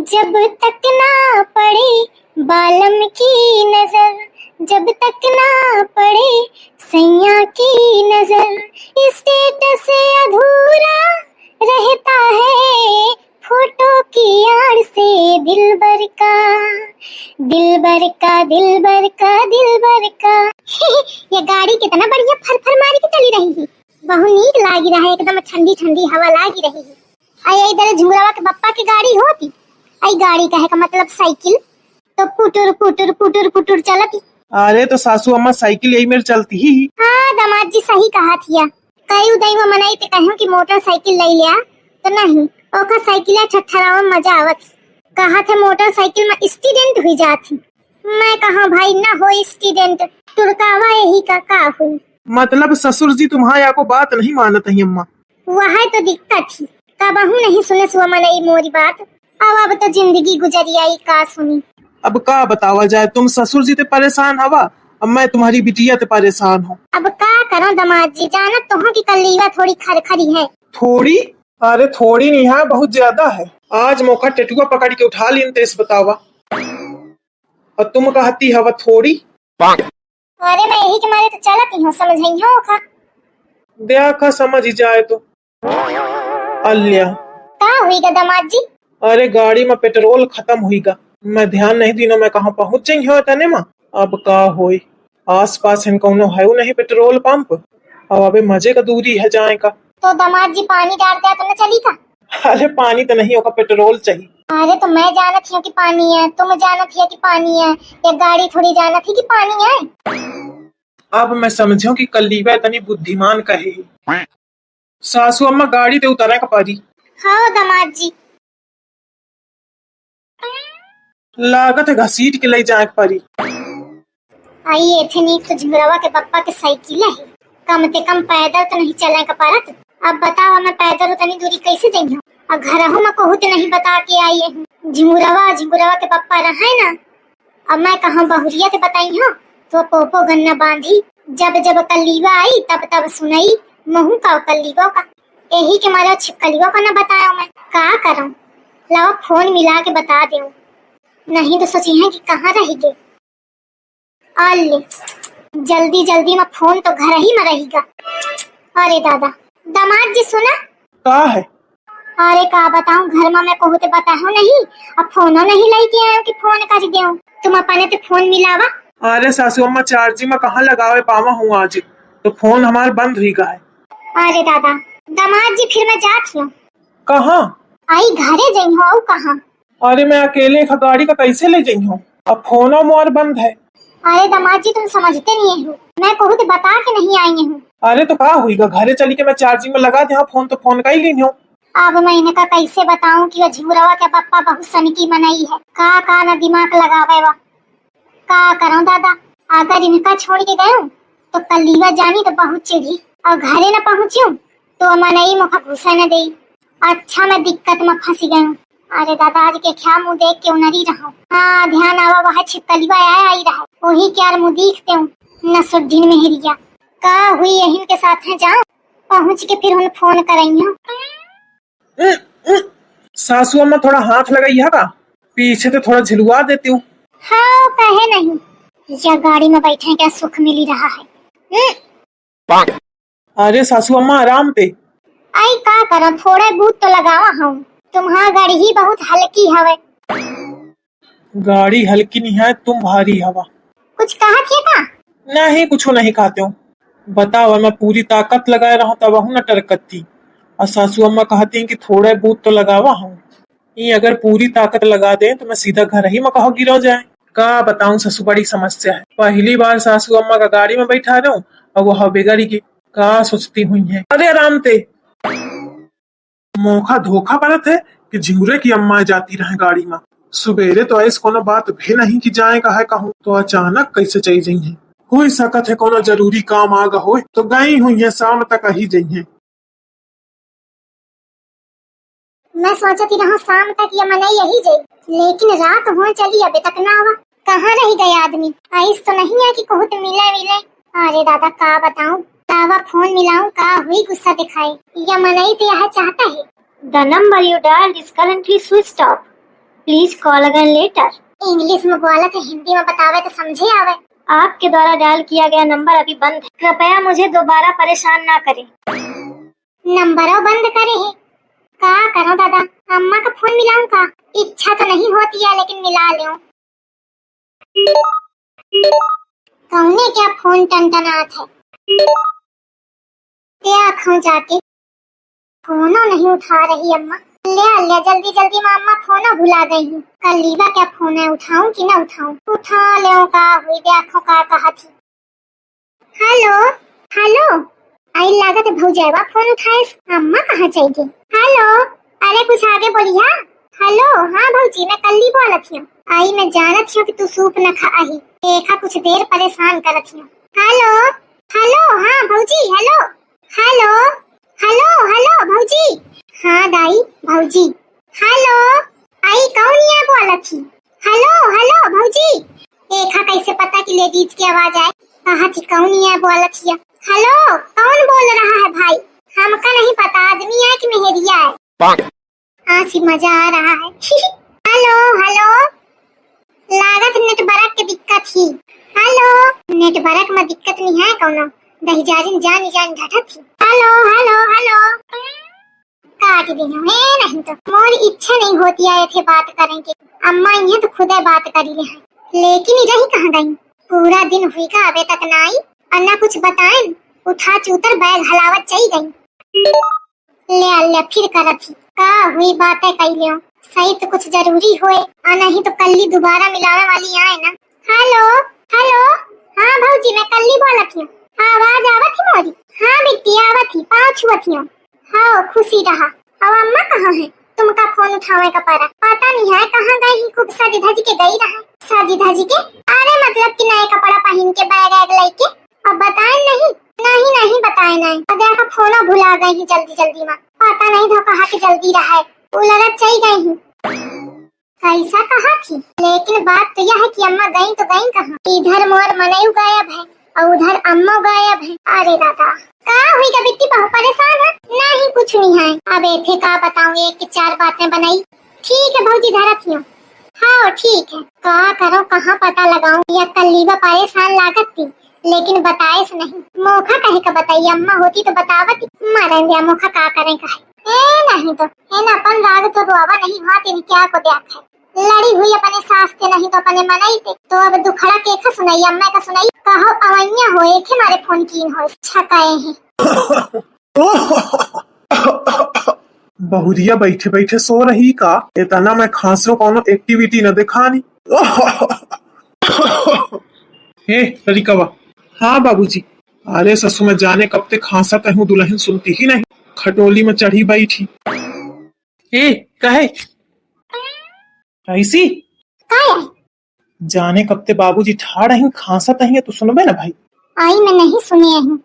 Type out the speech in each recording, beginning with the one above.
जब तक ना पड़े बालम की नजर, जब तक ना पड़े सैया की नजर, स्टेटस अधूरा रहता है फोटो की यार से। दिलबर का दिलबर का दिलबर का दिलबर का ये गाड़ी कितना बढ़िया फर मारी के चली रही है, बहुत नीक लागी रहा है, एकदम ठंडी ठंडी हवा लागी रही है। आई इधर झुमरावा के पप्पा की गाड़ी होती, आई गाड़ी कहे का मतलब साइकिल, तो पुटुर पुटुर पुटुर पुटुर चलती। अरे तो सासू अम्मा साइकिल यही मेरे चलती ही। हाँ दामाद जी सही कहा थिया, कई उदय में मनाई ते कहूं कि मोटरसाइकिल ले लिया तो नहीं, ओका साइकिल ठठरावा मजा आवत। कहा थे मोटरसाइकिल में एक्सीडेंट हुई जाती, मैं कहा भाई ना हो एक्सीडेंट, तुरकावा यही का हुई। मतलब ससुर जी तुम्हारा को बात नहीं मानत है अम्मा। वह तो दिक्कत थी, कबहू नहीं सुने सुआ मनई मोरी बात। अब तो जिंदगी गुजरी आई का सुनी। अब का बतावा जाए, तुम ससुर जी ते परेशान हवा, अब मैं तुम्हारी बिटिया ते परेशान हूँ। अब का करो दामाद जी, जानत तो हूँ कि कलीवा थोड़ी खरखरी है। थोड़ी? अरे थोड़ी नहीं है, बहुत ज्यादा है। आज मौका टेटुआ पकड़ के उठा लीन तेस बतावा, और तुम कहती हवा थोड़ी। अरे मैं यही के मारे तो चलती हूँ, समझ नहीं हो खा देखा समझ ही जाए तो। अल्या का हुईगा दामाद जी? अरे गाड़ी में पेट्रोल खत्म हुईगा, मैं ध्यान नहीं दीनो, मैं कहाँ पहुँच जाई हो तने में। अब का होई, आस पास इन कौनो है नहीं पेट्रोल पंप, अब अबे मजे का दूरी है जाए का। तो दामाद जी पानी डालते हैं तो न चली का? अरे पानी तो नहीं होगा, पेट्रोल चाहिए। अरे तो मैं जानत हूँ कि पानी है, तुम जानत है कि पानी है, ये गाड़ी थोड़ी जानत थी कि पानी है। अब मैं समझो कि कल्लीवा इतनी बुद्धिमान कहे। सासू अम्मा गाड़ी ते उतारे का पारी। हाँ दामाद जी। लागत है घसीट के ले जाए पारी। आइए थे नीक तो झुमरावा के पप्पा के साइकिल है, कम से कम पैदल तो नहीं चले का पारत। अब बताओ मैं पैदल उतनी दूरी कैसे जाई हूँ, और घर में कहूँ तो नहीं बता के आई हूँ। झुमरावा के पप्पा रहे ना, अब मैं कहाँ बहुरिया ते बताई हूँ, तो पोपो गन्ना बांधी, जब जब कलीवा आई तब तब सुनाई महू का कलीवा का, यही के मारे कलीवा का ना बताया। मैं का करूँ, लाओ फोन मिला के बता दूं, नहीं तो सोची है कि कहाँ रहेगी। अल्ले जल्दी जल्दी में फोन तो घर ही में रहेगा। अरे दादा दामाद जी सुना का है? अरे का बताऊं, घर में मैं कहूँ तो बताओ नहीं, अब फोनो नहीं लेके आयो कि फोन कर दूं, तुम अपने तो फोन मिलावा। अरे सासू अम्मा चार्जिंग में कहाँ लगावे पावा हूँ आज, तो फोन हमारा बंद हुई का है। अरे दादा दामाद जी फिर मैं जाती हूँ। कहाँ? आई घरे जाई हो कहाँ? अरे मैं अकेले गाड़ी का कैसे ले जाई हूँ, अब फोनो मोर बंद है। अरे दामाद जी तुम समझते नहीं हो, मैं कहूँ तो बता के नहीं आई हूँ। अरे तो का हुई, घरे चली के मैं चार्जिंग में लगा दे फोन, तो फोन का ही ली हूँ। अब मैं इनका कैसे बताऊं कि झुमरावा के पप्पा बहुत सनकी मनाई है, का ना दिमाग लगावे वा। का करूं दादा, अगर इनका छोड़ के गयो तो कलीवा जानी तो बहुत चिढ़ी, और घरे न पहुंचूं तो मनई मुखा घुसा न दे। अच्छा मैं दिक्कत में फंसी गई। अरे दादा आज के क्या मुँह देख के उनरी रहा। हाँ ध्यान आवा वह छिपकलीवा आई रहा, वही क्या मुँह देखते हूँ नसुद्दीन मेहरिया। का हुई यही के साथ है, जाओ पहुँच के फिर उन फोन करेंगे। सासू अम्मा थोड़ा हाथ लगाई है का, पीछे तो थोड़ा झिलवा देती हूँ। हाँ कहे नहीं, या गाड़ी में बैठे क्या सुख मिली रहा है। अरे सासू अम्मा आराम पे। आई का करो, थोड़ा बूथ तो लगावा हूँ, तुम्हारा गाड़ी ही बहुत हल्की हवे। गाड़ी हल्की नहीं है, तुम भारी हवा। कुछ कहा थे का? नहीं कुछ नहीं खाते हो, बताओ मैं पूरी ताकत लगाए रहा तब हूँ न टरकत थी, और सासू अम्मा कहती हैं कि थोड़ा बूथ तो लगावा हूँ। ये अगर पूरी ताकत लगा दे तो मैं सीधा घर ही में कहो गिरो जाए। का बताऊं ससु, बड़ी समस्या है, पहली बार सासू अम्मा का गाड़ी में बैठा रहा हूँ और वो बेगारी की का सोचती हुई है। अरे आराम ते मौका धोखा परत है कि झिंगुरे की अम्मा जाती रहे गाड़ी में। सुबेरे तो ऐस कोनो बात भी नहीं कि जाए का है कहूँ, तो अचानक कैसे चली जाई है। हो सकत है कोनो जरूरी काम आगा हो तो गई हुई है, शाम तक ही जाई है। मैं सोचती रहा शाम तक या मनाई यही जाई, लेकिन रात हो चली अभी तक ना आवा। कहाँ रह गए आदमी, ऐस तो नहीं है कि कहूँ तो मिले। अरे दादा का बताऊं, तावा फोन मिलाऊं का हुई गुस्सा दिखाए, या मनाई तो यह चाहता है। The number you dial is currently switched off, please call again later. English में बोला तो हिंदी में बतावे तो समझे आवे। आपके द्वारा डायल किया गया नंबर अभी बंद है, कृपया मुझे दोबारा परेशान ना करें। नंबरों बंद करे है, का करो दादा, अम्मा का फोन मिलाऊं का? इच्छा तो नहीं होती है लेकिन मिला लो। कौने क्या फोन टनटनात है, क्या खाऊं जाके? फोनो नहीं उठा रही अम्मा। ले जल्दी जल्दी में अम्मा फोनो भुला गई हूँ। कल लीवा क्या फोन है, उठाऊं कि ना उठाऊं? उठा ले का हुई देखो का कहा थी। हेलो हेलो, आई लागत है भौजावा फोन उठाए। अम्मा कहाँ चाहिए? हेलो, अरे कुछ आगे बोलिया। हेलो, हाँ भौजी मैं कल ही बोला थी। आई मैं जानत हूँ कि तू सूप न खाही, देखा कुछ देर परेशान करत हूँ। हेलो हेलो, हाँ भौजी, हेलो हेलो हेलो हेलो भौजी। हाँ दाई भौजी। हेलो, आई कौन ये बोला थी? हेलो हेलो भौजी। देखा कैसे पता कि लेडीज की आवाज आए? कहा थी कौन ये बोला थी? हेलो, कौन बोल रहा है भाई? हमका नहीं पता, आदमी है कि मेहरिया है? हाँ मजा आ रहा है। हेलो हेलो, लागत नेटवर्क की दिक्कत थी। हेलो, नेटवर्क में दिक्कत नहीं है कौनो, दहिजारिन जान जान घटत थी। हेलो हेलो हेलो, काट देना है नहीं तो मोर इच्छा नहीं होती है थे बात करेंगे। अम्मा ये तो खुद बात करी है, लेकिन रही कहाँ गई? पूरा दिन हुई का अबे तक ना आई और ना कुछ बताए। उठा चूतर बैग हलावत चली गई। ले फिर करत थी का हुई बातें कई लियो। सही तो कुछ जरूरी होए और नहीं तो कल ही दोबारा मिलावे वाली आए ना। हेलो हेलो, हाँ भौजी मैं कल ही बोला थी। आवाज आवत थी मोरी? हाँ बिट्टी आवत थी, पाँव छुअत थी। हाँ खुशी रहा। अब अम्मा कहाँ है? तुमका फोन उठावे का पता नहीं है कहाँ गई। खूब सजी धजी के गई रहा। सजी धजी के अरे मतलब कि नए कपड़ा पहन के बैग वैग लेके। अब बताए नहीं? नहीं नहीं बताए नहीं। अब देखा फोन भुला गई ही जल्दी जल्दी में, पता नहीं था कहा कि जल्दी रहा है, उलझ चली गई हूँ। कैसा कहा थी? लेकिन बात तो यह है कि अम्मा गई तो गई कहाँ? इधर मोर मनयू गायब है और उधर अम्मा गायब है। अरे दादा, का हुई का बिट्टी बहुत परेशान है? नहीं कुछ नहीं है। अब ऐसे का बताऊं, एक की चार बातें बनाई। ठीक है भौजी धरत हूँ। हाँ ठीक है, का करो कहाँ पता लगाऊं? या कल्लीवा परेशान लागत थी लेकिन बताए से नहीं। मोखा कहे का बताइए, अम्मा होती तो बतावती। मारें दिया मोखा का करें कहे। नहीं तो है ना, अपन राग तो रोवा नहीं हुआ तेरी क्या को देख है। लड़ी हुई अपने सास के नहीं तो अपने मनाई थे, तो अब दुखड़ा के का सुनाई, अम्मा का सुनाई। कहो अवैया होए के मारे फोन कीन हो छकाए हैं। बहुरिया बैठे बैठे सो रही का? इतना मैं खांसो कोनो एक्टिविटी न दिखानी। हे तरीकावा। हाँ बाबूजी। अरे ससु में जाने कब तक खांसा कहूँ, दुल्हन सुनती ही नहीं, खटोली में चढ़ी बैठी। ए कहे ऐसी जाने कब ते बाबूजी ठाड़ ही खांसा तही तो सुनबे ना भाई। आई मैं नहीं सुनी हूँ।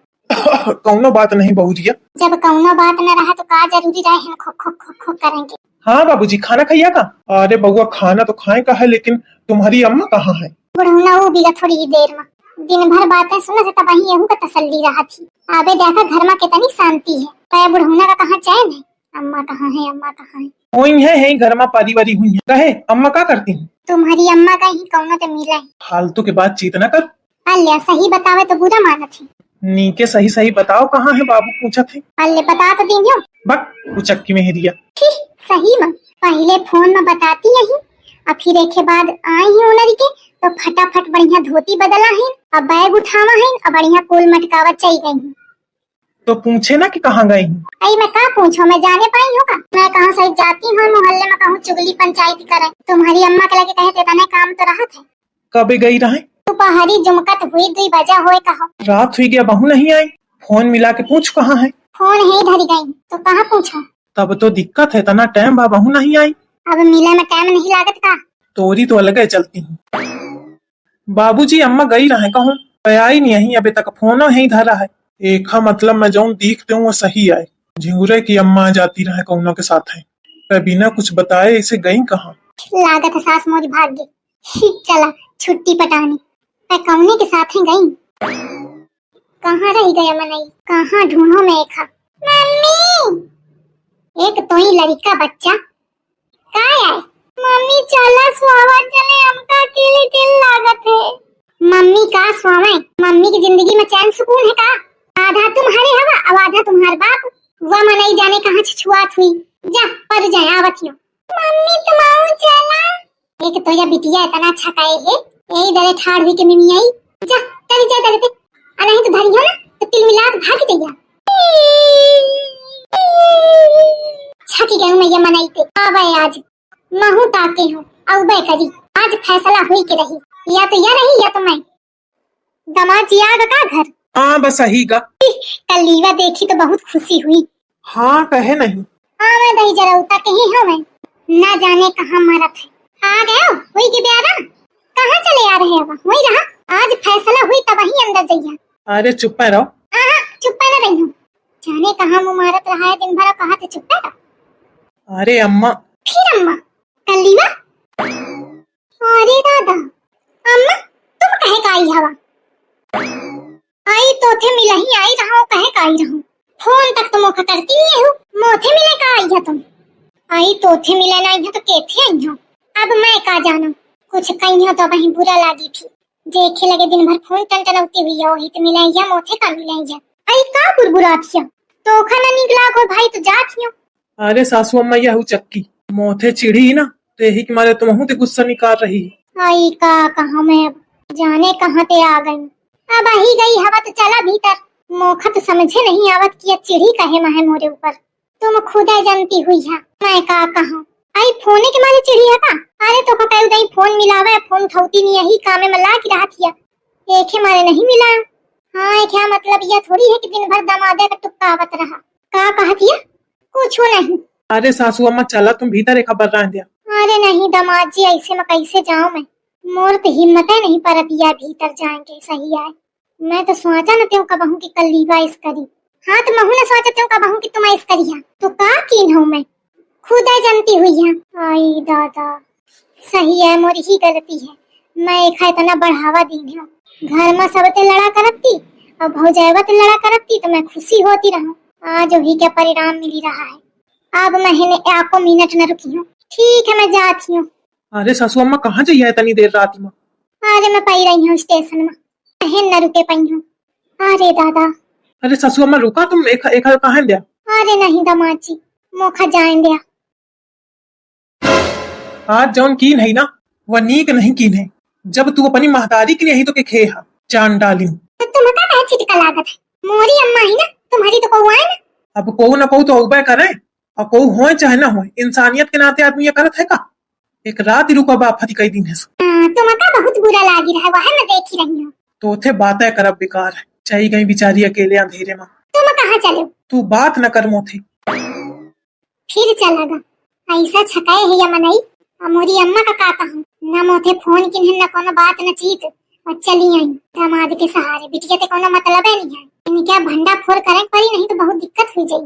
कौनो बात नहीं बहुरिया। जब कौनो बात न रहा तो का जरूरी रहे खो खो खो खो करेंगे। हाँ बाबूजी खाना खाइया का? अरे बउआ खाना तो खाए का है, लेकिन तुम्हारी अम्मा कहाँ है? बुढ़ौना वो भी थोड़ी ही देर में, दिन भर बातें सुने तब वही यहू का तसल्ली रहा थी। आबे देखा घर में कितनी शांति है, पर बुढ़ौना का कहाँ चैन है? अम्मा कहाँ है, अम्मा कहाँ है? हुई है घर में परिवारी हुई है। कहे अम्मा क्या करती हैं? तुम्हारी अम्मा का ही कौनो तो मिला है। फालतू के बात चीत न कर। अल्ले सही बतावे तो बुरा मानत है। नीके सही सही बताओ कहाँ है बाबू पूछा थे। अल्ले बता तो दीजियो। बक उचक्की में हिरिया। सही में पहले फोन में बताती यही और फिर एक बाद आई ही उनरी के तो फटाफट बढ़िया धोती बदला है और बैग उठावा है और बढ़िया कोल मटकावा चली गई। तो पूछे ना कि कहाँ गई? आई मैं कहाँ पूछो, मैं जाने पाई होगा? मैं कहाँ सही जाती हूँ मोहल्ले में, कहूँ चुगली पंचायत करे। तुम्हारी अम्मा के लगे कहते तने काम तो रहा था। कब गई रहे? दोपहरी जुमकत हुई 2 बजा होए कहो। रात हुई गया बहू नहीं आई, फोन मिला के पूछ कहाँ है? फोन है धरी गई तो कहाँ पूछो? तब तो दिक्कत है, तना टाइम बा बहू नहीं आई। अब मिले में टाइम नहीं लागत का? तोरी तो अलग है चलती हूँ। बाबूजी अम्मा गई रहे कहूँ, आई नहीं अभी तक, फोनो है धरा है। एक मतलब मैं जो देखते हूँ वो सही आए। झिंगुरे की अम्मा जाती रहे कौनों के साथ है, पर बिना कुछ बताए इसे गई कहाँ? लागत है सास मोरी भाग गई। चला छुट्टी पटानी, मैं कौने के साथ ही गई। कहाँ रह गया मनई, कहाँ ढूंढो मैं एक। मम्मी, एक तो ही लड़का बच्चा का आए मम्मी चला सोवा चले, हमका अकेले दिल लागत है। मम्मी का सोवे, मम्मी की जिंदगी में चैन सुकून है का? आधा तुम्हारे हवा अब आधा तुम्हारे बाप। वह मनई जाने कहाँ छुआत हुई। जा पर जाए आवतियो। मम्मी तुम आओ चला। एक तो यह बिटिया इतना अच्छा काहे है, यही दरे ठाड़ हुई के मिमी आई। जा चली जा दरे पे, आ नहीं तो धरी हो ना तो तिल मिलात भाग जाइया। छकी गई मैं ये मनाई ते आवे आज महू ताके हूँ अब बे करी। आज फैसला हुई के रही, या तो यह रही या तो मैं। दमाद जी आ का घर? हाँ बस सही गा। कल लीवा देखी तो बहुत खुशी हुई। हाँ कहे नहीं। हाँ मैं दही जरा उता कहीं हूँ मैं, ना जाने कहाँ मरत है। आ गए हो हुई के ब्याह? कहाँ चले आ रहे अब? वही रहा, आज फैसला हुई तब वही अंदर जाइया। अरे चुप रहो। हाँ चुप न रही हूँ, जाने कहाँ मुँह मारत रहा है दिन भर, कहा थे चुप रहा। अरे अम्मा। फिर अम्मा कल लीवा? अरे दादा, अम्मा तुम कहे का आई हवा? आई तो थे मिला ही आई रहा हूँ, कहे का आई रहूं। फोन तक तो मौका करती नहीं हूँ, मोथे मिले का आई है तुम? आई तो थे मिले नहीं है तो केथे आई हो? अब मैं का जाना, कुछ कहीं हो तो वही बुरा लागी थी। देखे लगे दिन भर फोन टनटनौती हुई है, वही तो मिला है मोथे का मिला है। आई का बुरबुरा थिया तो खाना निकला को भाई तो जा थियो। अरे सासू अम्मा यह चक्की मोथे चिढ़ी ना तो यही के मारे तुम ते गुस्सा निकाल रही। आई का कहा मैं अब, जाने कहाँ ते आ गई। अब ही गई हवा तो चला भीतर। मोखा तो समझे नहीं आवत कि चिड़ी कहे माहे मोरे ऊपर। तुम खुद जानती हुई है मैं का कहूँ। आई फोने के मारे चिड़ी है का? अरे तो कतई उदई फोन मिलावे, फोन उठाती नहीं, यही कामे में लाग रहा थिया, एक ही मारे नहीं मिला। हाँ क्या मतलब यह थोड़ी है कि दिन भर दमादे का टुक्का आवत रहा। का कहतिया? कुछ नहीं। अरे सासू अम्मा चला तुम भीतर एक खबर रह दिया। अरे नहीं दमाद जी, ऐसे में कैसे जाऊं मैं? मोर तो हिम्मत है नहीं पर दिया भीतर जाएंगे सही आए। मैं तो सोचा न त्यों कबहू की कल लीवा इस करी। हाँ तो महू ने सोचा त्यों कबहू की तुम इस करिया तो का कीन हूँ मैं, खुद जानती हुई है। आई दादा सही है, मोरी ही गलती है। मैं एक इतना बढ़ावा दी हूँ, घर में सबते लड़ा करती और भौजाइवा ते लड़ा करती तो मैं खुशी होती रहूं। आज वही क्या परिणाम मिली रहा है। अब महीने आपको मिनट न रुकी हूँ। ठीक है मैं जाती हूँ। अरे सासू अम्मा कहाँ जाइए इतनी देर रात में? अरे मैं पाई रही हूँ स्टेशन में, कहीं न रुके पाई हूँ। अरे दादा। अरे सासू अम्मा रुका तुम एक कहाँ दिया? अरे नहीं दामाद जी, मोखा जान दिया। आज जौन कीन है ना वह नीक नहीं कीन है। जब तू अपनी महतारी के लिए तो के खे हा जान डाली। तो तुम का कहे चिटका लागत है? मोरी अम्मा ही ना, तुम्हारी तो कहू आए ना। अब कहू न कहू तो उबे करे, और कहू होए चाहे ना होए, इंसानियत के नाते आदमी ये करत है का? एक रात रुका बाप फती कई दिन है। तुम का बहुत बुरा लागी रहा है, मैं देख ही रही हूँ। तो उथे बातें करब बेकार है, चाहिए गई बिचारी अकेले अंधेरे में। तुम कहाँ चले? तू बात न कर मोथे। फिर चलागा ऐसा छकाए है या मनई। मोरी अम्मा का कहूँ न मोथे फोन किन्हन न कोनो बात न चीत, और चली आई दामाद के सहारे। बिटिया ते कोनो मतलब है नहीं है, इनके भंडा फोड़ करें पड़ी नहीं तो बहुत दिक्कत हुई जाई।